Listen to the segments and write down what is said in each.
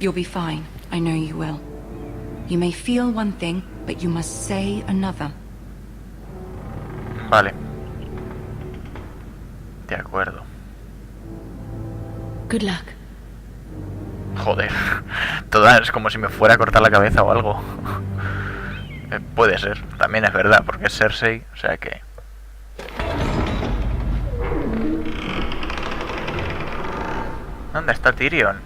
You'll be fine. I know you will. You may feel one thing, but you must say another. Vale. De acuerdo. Good luck. Joder. Toda es como si me fuera a cortar la cabeza o algo. Puede ser. También es verdad, porque es Cersei, o sea que... ¿Dónde está Tyrion?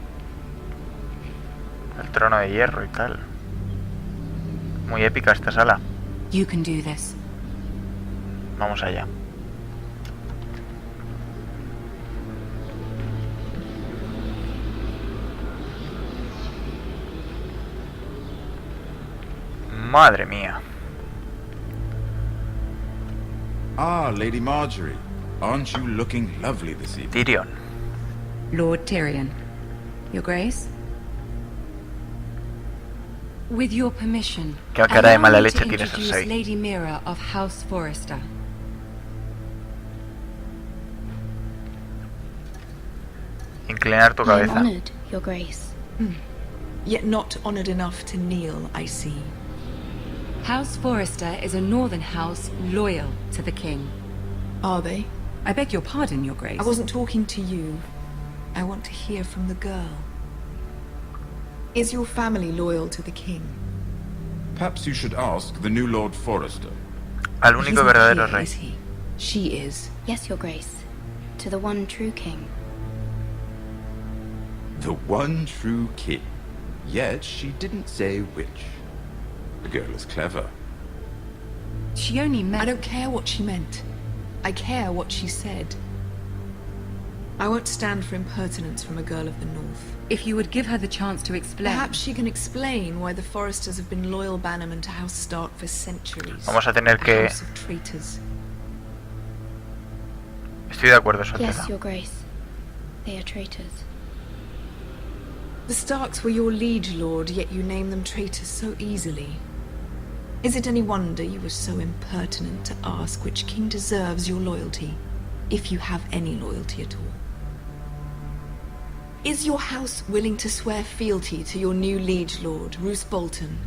El trono de hierro y tal. Muy épica esta sala. You can do this. Vamos allá. Madre mía. Ah, Lady Marjorie. Aren't you looking lovely this evening? Tyrion. Lord Tyrion. Your Grace? With your permission, Qué cara de mala allow me leche to tiene introduce Cersei. Lady Mira of House Forrester. Inclinar tu I am cabeza. honored, Your Grace. Yet not honored enough to kneel, I see. House Forrester is a northern house loyal to the king. Are they? I beg your pardon, Your Grace. I wasn't talking to you. I want to hear from the girl. Is your family loyal to the king? Perhaps you should ask the new Lord Forrester. Al He's único not verdadero here, rey. is he? She is. Yes, Your Grace. To the one true king. The one true king. Yet she didn't say which. The girl is clever. She only I met... don't care what she meant. I care what she said. I won't stand for impertinence from a girl of the North. If you would give her the chance to explain... Perhaps she can explain why the Forresters have been loyal bannermen to House Stark for centuries. Vamos a tener que... A house of traitors. Estoy de acuerdo, Su Yes, Alteza. Your Grace. They are traitors. The Starks were your liege lord, yet you name them traitors so easily. Is it any wonder you were so impertinent to ask which king deserves your loyalty, if you have any loyalty at all? Is your house willing to swear fealty to your new liege lord, Roose Bolton?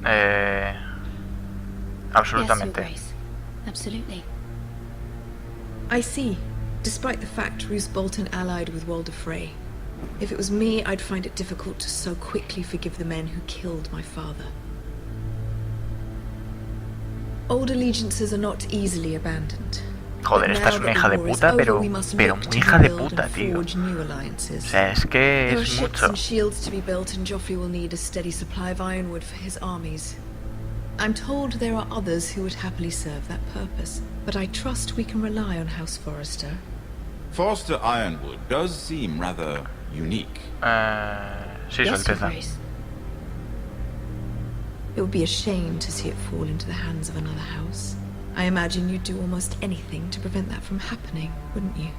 Yes, Your Absolutamente. Grace. Absolutely. I see. Despite the fact Roose Bolton allied with Walder Frey. If it was me, I'd find it difficult to so quickly forgive the men who killed my father. Old allegiances are not easily abandoned. Joder, esta es una hija de puta, pero muy hija de puta, tío. O sea, es que There are es ships mucho. and shields to be built, and Joffrey will need a steady supply of ironwood for his armies. I'm told there are others who would happily serve that purpose, but I trust we can rely on House Forrester. Forrester Ironwood does seem rather unique. Sí, Su Yes, Your Alteza. Grace. It would be a shame to see it fall into the hands of another house. I imagine you'd do almost anything to prevent that from happening, wouldn't you?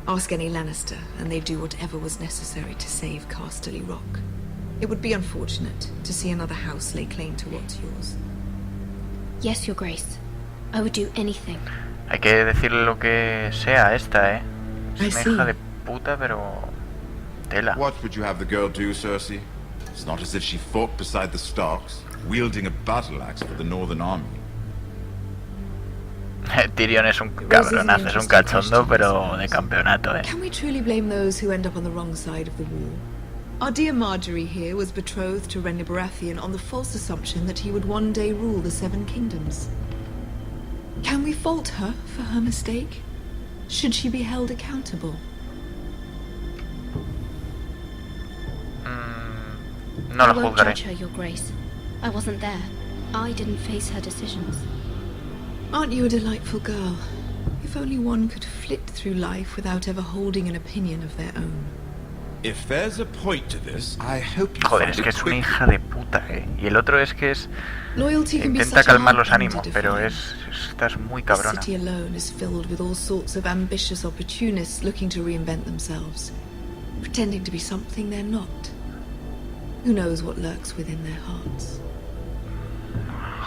Ask any Lannister, and they'd do whatever was necessary to save Casterly Rock. It would be unfortunate to see another house lay claim to what's yours. Yes, Your Grace. I would do anything. Hay que decirle lo que sea a esta, I Es una see. hija de puta, pero... Tela. What would you have the girl do, Cersei? It's not as if she fought beside the Starks, wielding a battle axe for the Northern Army. Tyrion es un cabronazo, es un cachondo, pero de campeonato, Can we truly blame those who end up on the wrong side of the war? Our dear Marjorie here was betrothed to Renly Baratheon on the false assumption that he would one day rule the Seven Kingdoms. Can we fault her for her mistake? Should she be held accountable? No I la won't juzgaré. judge her, Your Grace. I wasn't there. I didn't face her decisions. Aren't you a delightful girl? If only one could flit through life without ever holding an opinion of their own. If there's a point to this, I hope you Joder, find es que it es una quick. hija de puta, Y el otro es que es... Loyalty can be Intenta such a calmar hard los thing to ánimos, pero define. esta es muy The cabrona. city alone is filled with all sorts of ambitious opportunists looking to reinvent themselves. pretending to be something they're not. Who knows what lurks within their hearts?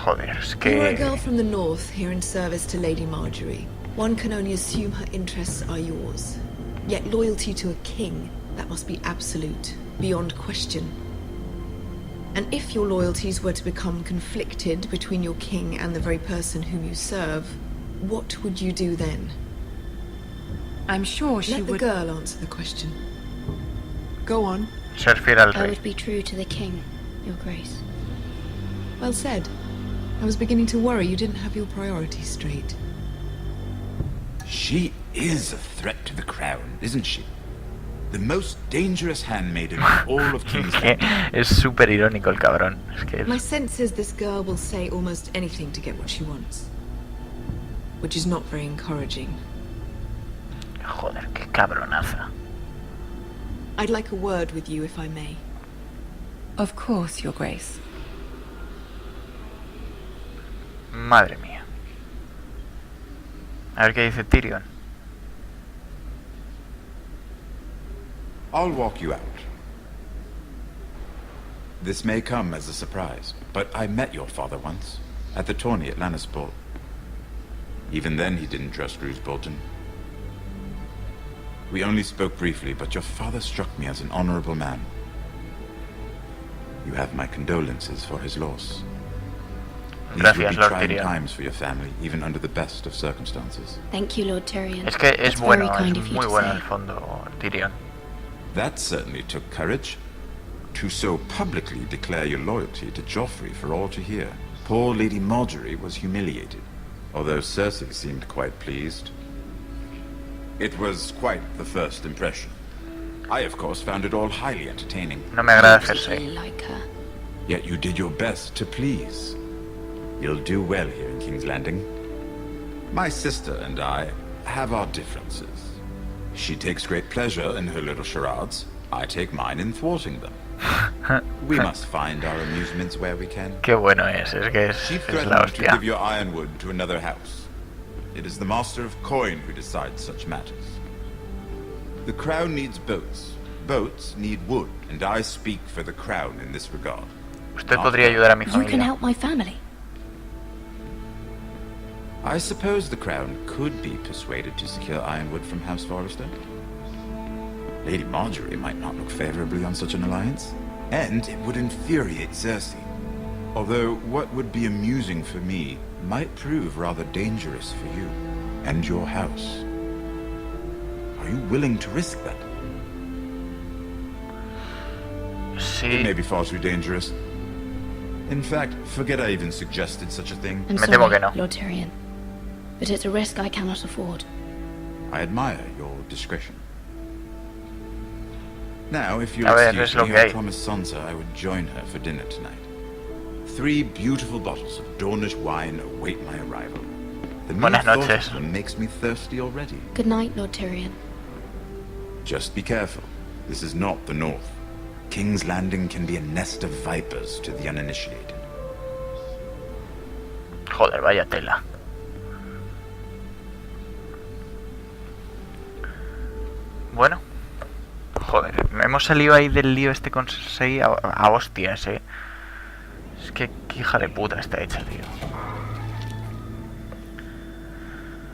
Joder, es You're a que... girl from the north, here in service to Lady Marjorie. One can only assume her interests are yours. Yet loyalty to a king, that must be absolute, beyond question. And if your loyalties were to become conflicted between your king and the very person whom you serve, what would you do then? I'm sure she Let the would... girl answer the question. Go on. Ser fiel al I rey. would be true to the king, Your Grace. Well said. I was beginning to worry you didn't have your priorities straight. She is a threat to the crown, isn't she? The most dangerous handmaiden in all of King's Que Landing. es súper irónico el cabrón. Es que My es... sense is this girl will say almost anything to get what she wants. Which is not very encouraging. Joder, qué cabronaza. I'd like a word with you, if I may. Of course, Your Grace. Madre mía. A ver qué dice Tyrion. I'll walk you out. This may come as a surprise, but I met your father once, at the tourney at Lannisport. Even then he didn't trust Roose Bolton. We only spoke briefly, but your father struck me as an honorable man. You have my condolences for his loss. These Gracias, would be Lord trying Tyrion. times for your family, even under the best of circumstances. Thank you, Lord Tyrion. Es que es That's bueno, very kind of es you muy to bueno say. en el fondo, Tyrion. That certainly took courage. To so publicly declare your loyalty to Joffrey for all to hear. Poor Lady Marjorie was humiliated, although Cersei seemed quite pleased. It was quite the first impression. I, of course, found it all highly entertaining. No me agrada I particularly Cersei. like her. Yet you did your best to please. You'll do well here in King's Landing. My sister and I have our differences. She takes great pleasure in her little charades. I take mine in thwarting them. We must find our amusements where we can. Qué bueno es que She es la threatened to hostia. give your ironwood to another house. It is the Master of Coin who decides such matters. The crown needs boats. Boats need wood, and I speak for the crown in this regard. Usted podría ayudar a mi You can familia. help my family. I suppose the crown could be persuaded to secure ironwood from House Forrester. Lady Marjorie might not look favorably on such an alliance, and it would infuriate Cersei. Although what would be amusing for me might prove rather dangerous for you and your house. Are you willing to risk that? It Sí, may be far too dangerous. In fact, forget I even suggested such a thing. I'm Me temo sorry, que no. Lord Tyrion. But it's a risk I cannot afford. I admire your discretion. Now, if you'll A ver, excuse es lo me, que I hay. promised Sansa I would join her for dinner tonight. 3 beautiful bottles of Dornish wine await my arrival. The mere Buenas thought noches. of them makes me thirsty already. Good night, Lord Tyrion. Just be careful. This is not the North. King's Landing can be a nest of vipers to the uninitiated. joder, vaya tela. Bueno. Joder, hemos salido ahí del lío este con Cersei a hostias, Es que qué hija de puta está hecha, tío.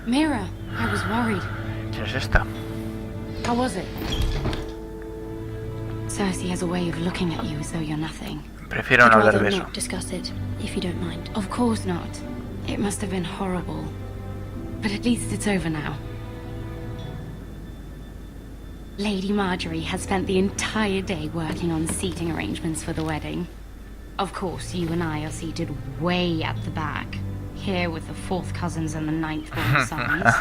Mira, I was worried. ¿Qué es esta? How was it? Cersei has a way of looking at you as though you're nothing. Prefiero I'd no hablar rather de eso. not discuss it, if you don't mind. Of course not. It must have been horrible. But at least it's over now. Lady Marjorie has spent the entire day working on seating arrangements for the wedding. Of course, you and I are seated way at the back, here with the 4th cousins and the 9th-born sons.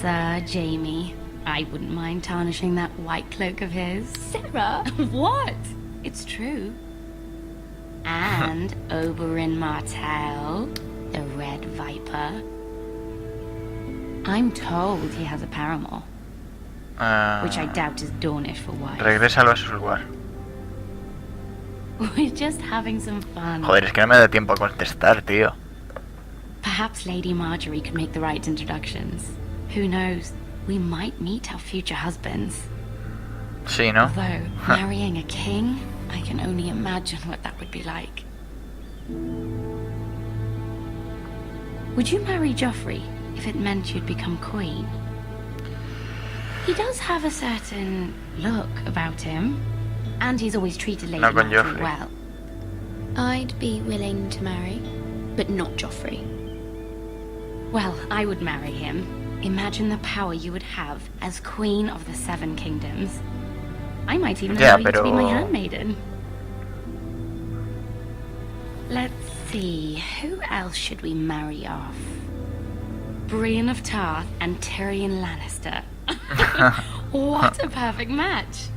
Sir Jamie, I wouldn't mind tarnishing that white cloak of his. Sarah, what? It's true. And Oberyn Martell, the Red Viper. I'm told he has a paramour, which I doubt is Dornish for wife. Regrésalo a su lugar. We're just having some fun. Joder, es que no me da tiempo a contestar, tío. Perhaps Lady Marjorie could make the right introductions. Who knows? We might meet our future husbands. Sí, ¿no? Although, marrying a king, I can only imagine what that would be like. Would you marry Joffrey if it meant you'd become queen? He does have a certain look about him, and he's always treated Lady No con Marjorie Joffrey. well. I'd be willing to marry, but not Joffrey. Well, I would marry him. Imagine the power you would have as Queen of the Seven Kingdoms. I might even Yeah, allow you to be my pero- handmaiden. Let's see, who else should we marry off? Brienne of Tarth and Tyrion Lannister. What a perfect match.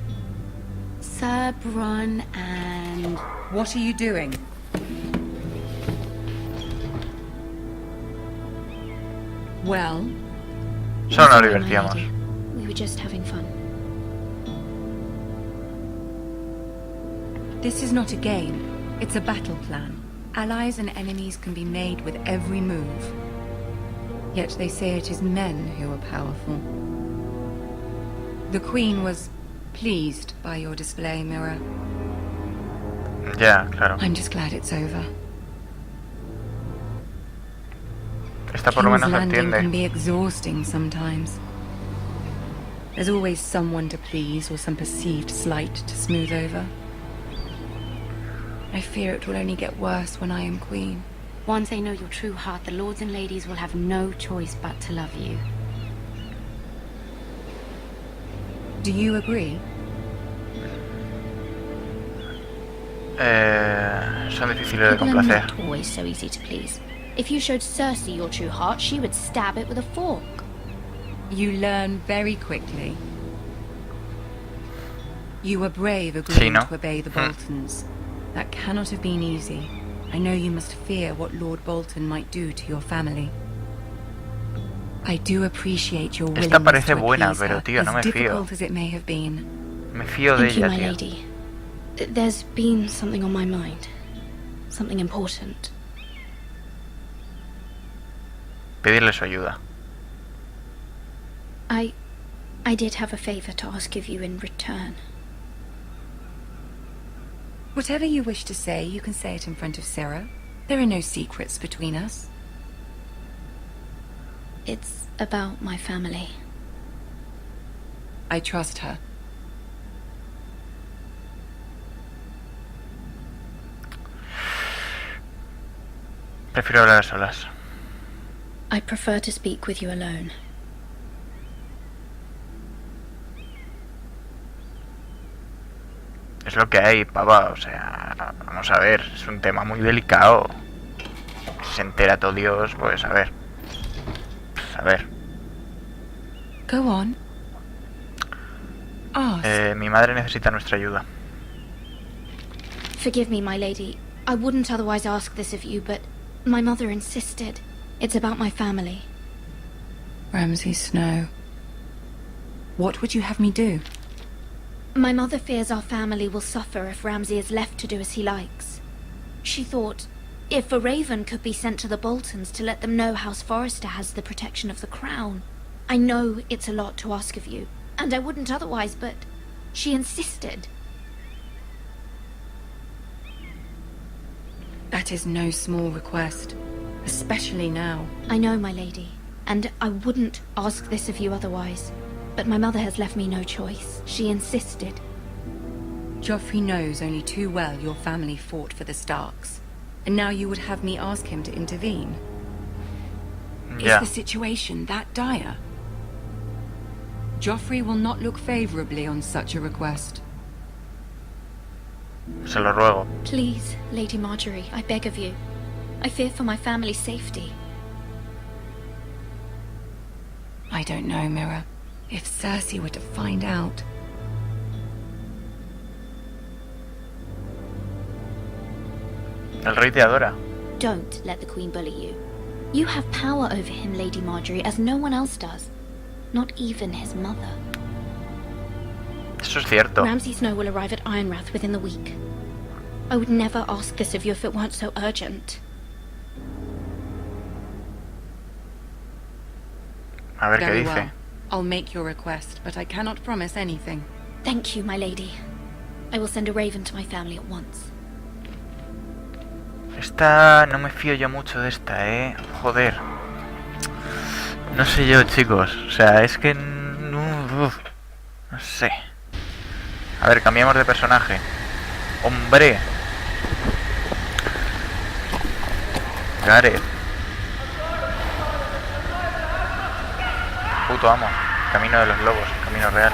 Sir Bronn and... What are you doing? Well, Solo nos Sorry, my divertíamos. lady. We were just having fun. this is not a game. It's a battle plan. Allies and enemies can be made with every move. Yet they say it is men who are powerful. The Queen was pleased by your display, Mira. Ya, claro. I'm just glad it's over. Esta por lo King's menos lo Landing can entiende. be exhausting sometimes. There's always someone to please or some perceived slight to smooth over. I fear it will only get worse when I am queen. Once they know your true heart, the lords and ladies will have no choice but to love you. Do you agree? Son difíciles de People are complacer. not always so easy to please. If you showed Cersei your true heart, she would stab it with a fork. You learn very quickly. You were brave agreeing no? to obey the Boltons. That cannot have been easy. I know you must fear what Lord Bolton might do to your family. I do appreciate your willingness Esta parece to buena, appease pero her, tío, no me as fío. difficult as it may have been. Me fío de Thank you, ella, my tío. lady. There's been something on my mind. Something important. Pedirle su ayuda. I did have a favor to ask of you in return. Whatever you wish to say, you can say it in front of Sarah. There are no secrets between us. It's about my family. I trust her. Prefiero hablar a solas. I prefer to speak with you alone. Es lo que hay, papá. O sea, vamos a ver. Es un tema muy delicado. Si se entera todo Dios, pues a ver. Pues, a ver. Go on. Ask. Mi madre necesita nuestra ayuda. Forgive me, my lady. I wouldn't otherwise ask this of you, but my mother insisted. It's about my family. Ramsay Snow. What would you have me do? My mother fears our family will suffer if Ramsay is left to do as he likes. She thought, if a raven could be sent to the Boltons to let them know House Forrester has the protection of the crown. I know it's a lot to ask of you, and I wouldn't otherwise, but she insisted. That is no small request, especially now. I know, my lady, and I wouldn't ask this of you otherwise. But my mother has left me no choice. She insisted. Joffrey knows only too well your family fought for the Starks, and now you would have me ask him to intervene. Ya. Is the situation that dire? Joffrey will not look favorably on such a request. Se lo ruego. Please, Lady Marjorie, I beg of you. I fear for my family's safety. I don't know, Mira. If Cersei were to find out... El rey te adora. Don't let the Queen bully you. You have power over him, Lady Marjorie, as no one else does. Not even his mother. Eso es cierto. Ramsay Snow will arrive at Ironrath within the week. I would never ask this of you if it weren't so urgent. A ver qué Very dice. well. I'll make your request, but I cannot promise anything. Thank you, my lady. I will send a raven to my family at once. Esta... no me fío yo mucho de esta, Joder. No sé yo, chicos. O sea, es que... no sé. A ver, cambiamos de personaje. ¡Hombre! Gareth. Puto amo. Camino de los lobos. Camino real.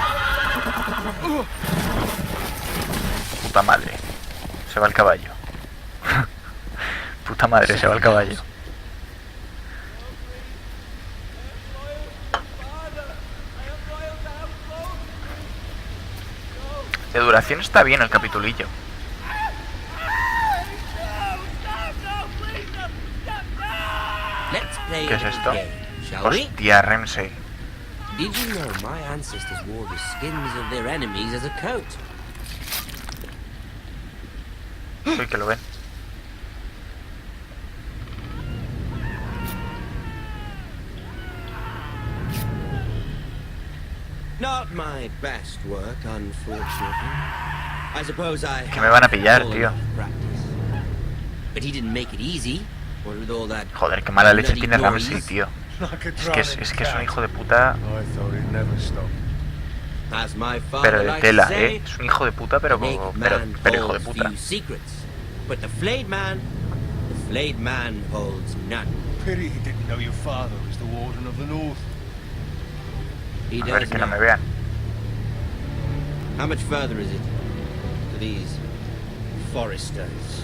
Puta madre. Se va el caballo. Puta madre, se va el caballo. De duración está bien el capitulillo. ¿Qué es esto? Hostia, Ramsey. Did you know my ancestors wore the skins of their enemies as a coat? Uy, que lo ven. Not my best work, unfortunately. I suppose I Que me van a pillar, tío. But he didn't make it easy. What with all that Joder, qué mala leche bloody tiene noise. Ramsey, tío. Es que es un hijo de puta, As my pero father de likes tela, to say, Es un hijo de puta, pero naked pero hijo man de holds puta. few secrets, but the flayed man holds none. Pity he didn't know your father was the Warden of the North. He A ver, does que no now. me vean. How much further is it to these foresters?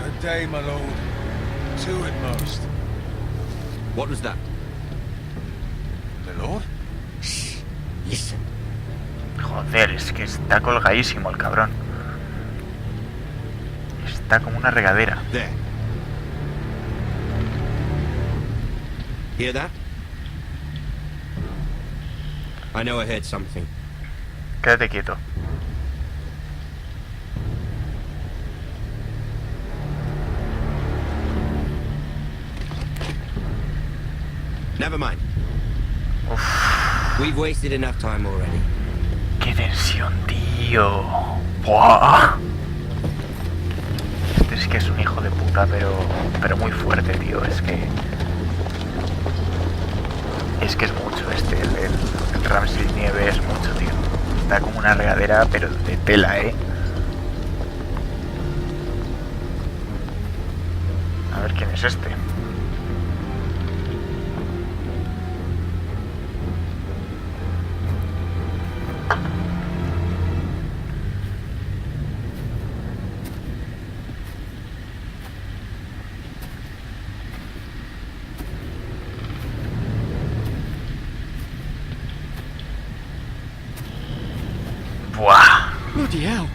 A day, my lord. 2 at most. What was that? The lord? Listen. Joder, es que está colgadísimo el cabrón. Está como una regadera. There. Hear that? I know I heard something. Quédate quieto. Never mind. Uf, We've wasted enough time already. qué tensión, tío. ¡Buah! Este es que es un hijo de puta, pero muy fuerte, tío. Es que es mucho el Ramsey Nieve es mucho, tío. Está como una regadera, pero de tela, A ver quién es este. Buah. Bloody hell.